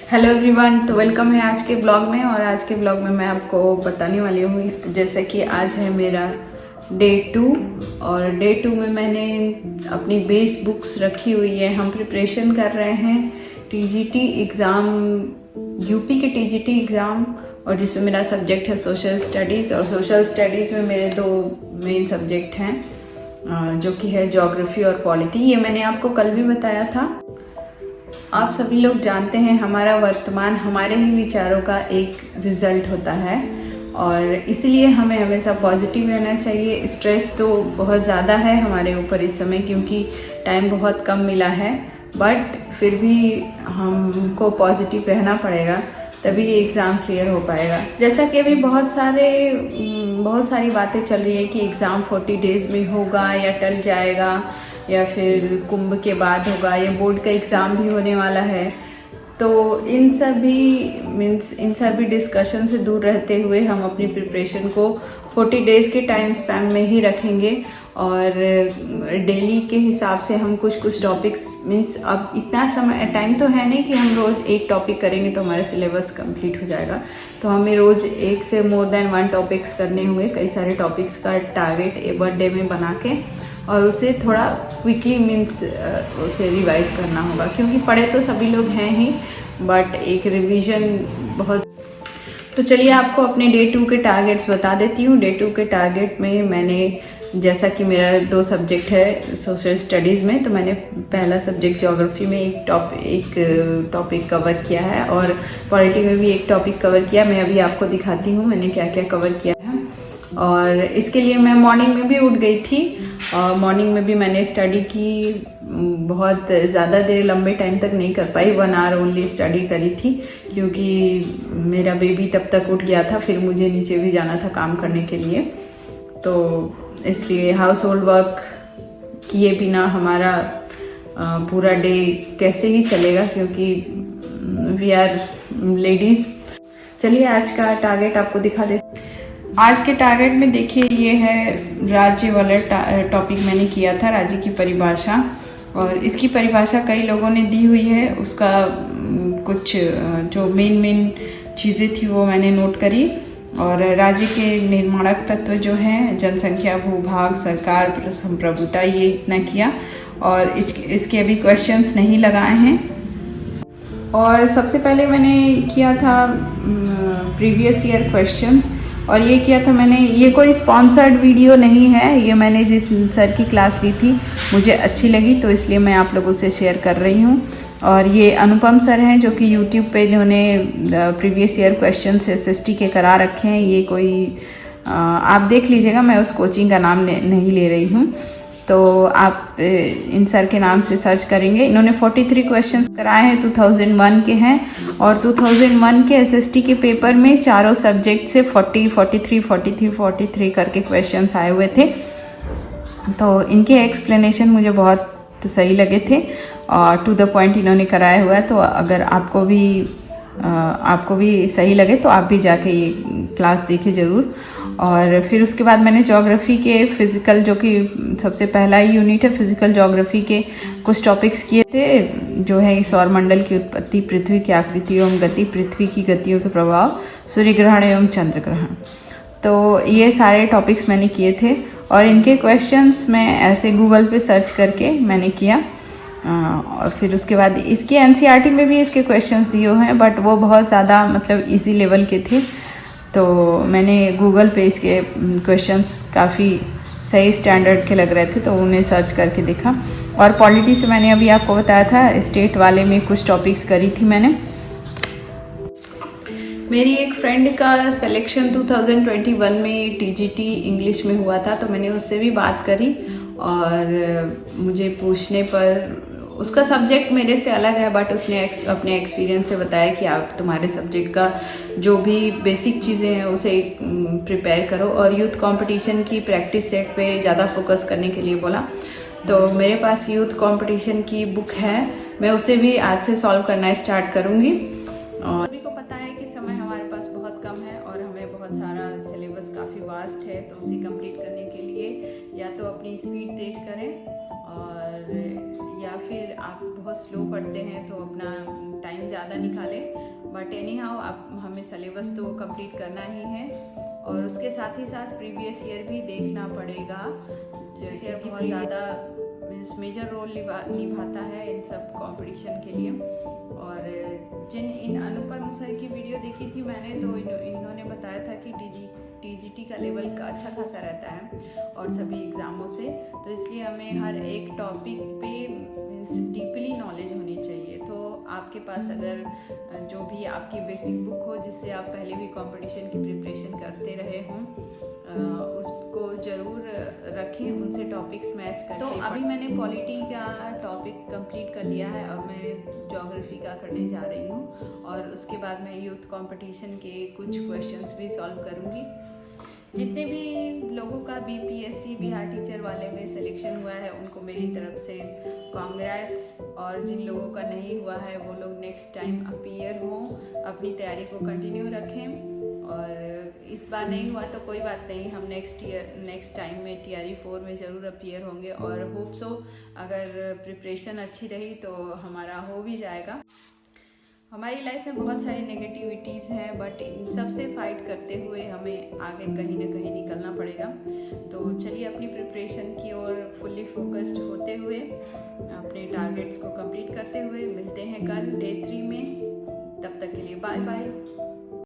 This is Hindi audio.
हेलो एवरीवन, तो वेलकम है आज के ब्लॉग में। और आज के ब्लॉग में मैं आपको बताने वाली हूँ जैसे कि आज है मेरा डे 2 और डे 2 में मैंने अपनी बेस बुक्स रखी हुई है। हम प्रिपरेशन कर रहे हैं टीजीटी एग्ज़ाम, यूपी के टीजीटी एग्ज़ाम, और जिसमें मेरा सब्जेक्ट है सोशल स्टडीज़। और सोशल स्टडीज़ में मेरे दो मेन सब्जेक्ट हैं जो कि है ज्योग्राफी और पॉलिटी। ये मैंने आपको कल भी बताया था। आप सभी लोग जानते हैं हमारा वर्तमान हमारे ही विचारों का एक रिजल्ट होता है और इसलिए हमें हमेशा पॉजिटिव रहना चाहिए। स्ट्रेस तो बहुत ज़्यादा है हमारे ऊपर इस समय क्योंकि टाइम बहुत कम मिला है, बट फिर भी हमको पॉजिटिव रहना पड़ेगा, तभी ये एग्ज़ाम क्लियर हो पाएगा। जैसा कि अभी बहुत सारी बातें चल रही है कि एग्ज़ाम 40 डेज़ में होगा या टल जाएगा या फिर कुंभ के बाद होगा, या बोर्ड का एग्ज़ाम भी होने वाला है। तो इन सभी डिस्कशन से दूर रहते हुए हम अपनी प्रिपरेशन को 40 डेज़ के टाइम स्पैन में ही रखेंगे और डेली के हिसाब से हम कुछ टॉपिक्स अब इतना समय टाइम तो है नहीं कि हम रोज़ एक टॉपिक करेंगे तो हमारा सिलेबस कंप्लीट हो जाएगा। तो हमें रोज़ एक से मोर देन 1 टॉपिक्स करने होंगे। कई सारे टॉपिक्स का टारगेट वन डे में बना के और उसे थोड़ा क्विकली उसे रिवाइज करना होगा, क्योंकि पढ़े तो सभी लोग हैं ही, बट एक रिवीजन बहुत। तो चलिए आपको अपने डे 2 के टारगेट्स बता देती हूँ। डे 2 के टारगेट में मैंने, जैसा कि मेरा 2 सब्जेक्ट है सोशल स्टडीज़ में, तो मैंने पहला सब्जेक्ट ज्योग्राफी में एक टॉपिक कवर किया है और पॉलिटी में भी एक टॉपिक कवर किया। मैं अभी आपको दिखाती हूँ मैंने क्या क्या कवर किया है। और इसके लिए मैं मॉर्निंग में भी उठ गई थी और मॉर्निंग में भी मैंने स्टडी की। बहुत ज़्यादा देर लंबे टाइम तक नहीं कर पाई, 1 आवर ओनली स्टडी करी थी क्योंकि मेरा बेबी तब तक उठ गया था, फिर मुझे नीचे भी जाना था काम करने के लिए। तो इसलिए हाउस होल्ड वर्क किए बिना हमारा पूरा डे कैसे ही चलेगा, क्योंकि वी आर लेडीज़। चलिए आज का टारगेट आपको दिखा देते। आज के टारगेट में देखिए ये है राज्य वाला टॉपिक मैंने किया था, राज्य की परिभाषा। और इसकी परिभाषा कई लोगों ने दी हुई है, उसका कुछ जो मेन चीज़ें थी वो मैंने नोट करी। और राज्य के निर्माणक तत्व जो हैं जनसंख्या, भूभाग, सरकार, संप्रभुता, ये इतना किया। और इसके अभी क्वेश्चंस नहीं लगाए हैं। और सबसे पहले मैंने किया था प्रीवियस ईयर क्वेश्चंस, और ये किया था मैंने, ये कोई स्पॉन्सर्ड वीडियो नहीं है, ये मैंने जिस सर की क्लास ली थी मुझे अच्छी लगी तो इसलिए मैं आप लोगों से शेयर कर रही हूँ। और ये अनुपम सर हैं जो कि यूट्यूब पे इन्होंने प्रीवियस ईयर क्वेश्चंस SST के करा रखे हैं। ये कोई आप देख लीजिएगा, मैं उस कोचिंग का नाम नहीं ले रही हूँ, तो आप इन सर के नाम से सर्च करेंगे। इन्होंने 43 क्वेश्चंस कराए हैं, 2001 के हैं। और 2001 के SST के पेपर में चारों सब्जेक्ट से 43 करके क्वेश्चंस आए हुए थे। तो इनके एक्सप्लेनेशन मुझे बहुत सही लगे थे और टू द पॉइंट इन्होंने कराया हुआ है। तो अगर आपको भी सही लगे तो आप भी जाके ये क्लास देखिए ज़रूर। और फिर उसके बाद मैंने ज्योग्राफी के फिज़िकल, जो कि सबसे पहला ही यूनिट है, फिज़िकल ज्योग्राफी के कुछ टॉपिक्स किए थे, जो है सौरमंडल की उत्पत्ति, पृथ्वी की आकृति एवं गति, पृथ्वी की गतियों के प्रभाव, सूर्य ग्रहण एवं चंद्र ग्रहण। तो ये सारे टॉपिक्स मैंने किए थे और इनके क्वेश्चंस मैं ऐसे गूगल पे सर्च करके मैंने किया। और फिर उसके बाद इसकी NCERT में भी इसके क्वेश्चंस दिए हुए हैं, बट वो बहुत ज़्यादा मतलब इजी लेवल के थे। तो मैंने गूगल पे इसके क्वेश्चंस काफ़ी सही स्टैंडर्ड के लग रहे थे तो उन्हें सर्च करके देखा। और पॉलिटी से मैंने अभी आपको बताया था, स्टेट वाले में कुछ टॉपिक्स करी थी मैंने। मेरी एक फ्रेंड का सिलेक्शन 2021 में TGT इंग्लिश में हुआ था, तो मैंने उससे भी बात करी और मुझे पूछने पर उसका सब्जेक्ट मेरे से अलग है, बट उसने अपने एक्सपीरियंस से बताया कि आप तुम्हारे सब्जेक्ट का जो भी बेसिक चीज़ें हैं उसे प्रिपेयर करो और यूथ कंपटीशन की प्रैक्टिस सेट पे ज़्यादा फोकस करने के लिए बोला। तो मेरे पास यूथ कंपटीशन की बुक है, मैं उसे भी आज से सॉल्व करना स्टार्ट करूँगी। और सभी को पता है कि समय हमारे पास बहुत कम है और हमें बहुत सारा सिलेबस काफ़ी वास्ट है, तो उसे कंप्लीट करने के लिए या तो अपनी स्पीड तेज करें और या फिर आप बहुत स्लो पढ़ते हैं तो अपना टाइम ज़्यादा निकालें, बट एनी हाउ आप हमें सिलेबस तो कंप्लीट करना ही है। और उसके साथ ही साथ प्रीवियस ईयर भी देखना पड़ेगा। जैसे ईयर बहुत ज़्यादा मीन्स मेजर रोल निभाता है इन सब कंपटीशन के लिए। और इन अनुपम सर की वीडियो देखी थी मैंने, तो इन्होंने बताया था कि टीजीटी का लेवल का अच्छा खासा रहता है और सभी एग्ज़ामों से, तो इसलिए हमें हर एक टॉपिक पे मीन्स डीपली नॉलेज होनी चाहिए। तो आपके पास अगर जो भी आपकी बेसिक बुक हो जिससे आप पहले भी कंपटीशन की प्रिपरेशन करते रहे हों, उसको ज़रूर रखें, उनसे टॉपिक्स मैच करें। तो अभी मैंने पॉलिटी का टॉपिक कंप्लीट कर लिया है, अब मैं ज्योग्राफी का करने जा रही हूँ और उसके बाद मैं यूथ कंपटीशन के कुछ क्वेश्चंस भी सॉल्व करूँगी। जितने भी लोगों का बीपीएससी बिहार टीचर वाले में सिलेक्शन हुआ है उनको मेरी तरफ से कॉन्ग्रेट्स, और जिन लोगों का नहीं हुआ है वो लोग नेक्स्ट टाइम अपीयर हों, अपनी तैयारी को कंटिन्यू रखें। और इस बार नहीं हुआ तो कोई बात नहीं, हम नेक्स्ट टाइम में TRE 4 में ज़रूर अपीयर होंगे और होप सो अगर प्रिपरेशन अच्छी रही तो हमारा हो भी जाएगा। हमारी लाइफ में बहुत सारी नेगेटिविटीज़ हैं, बट इन सब से फाइट करते हुए हमें आगे कहीं ना कहीं निकलना पड़ेगा। तो चलिए अपनी प्रिपरेशन की ओर फुल्ली फोकस्ड होते हुए अपने टारगेट्स को कंप्लीट करते हुए मिलते हैं कल डे 3 में। तब तक के लिए बाय बाय।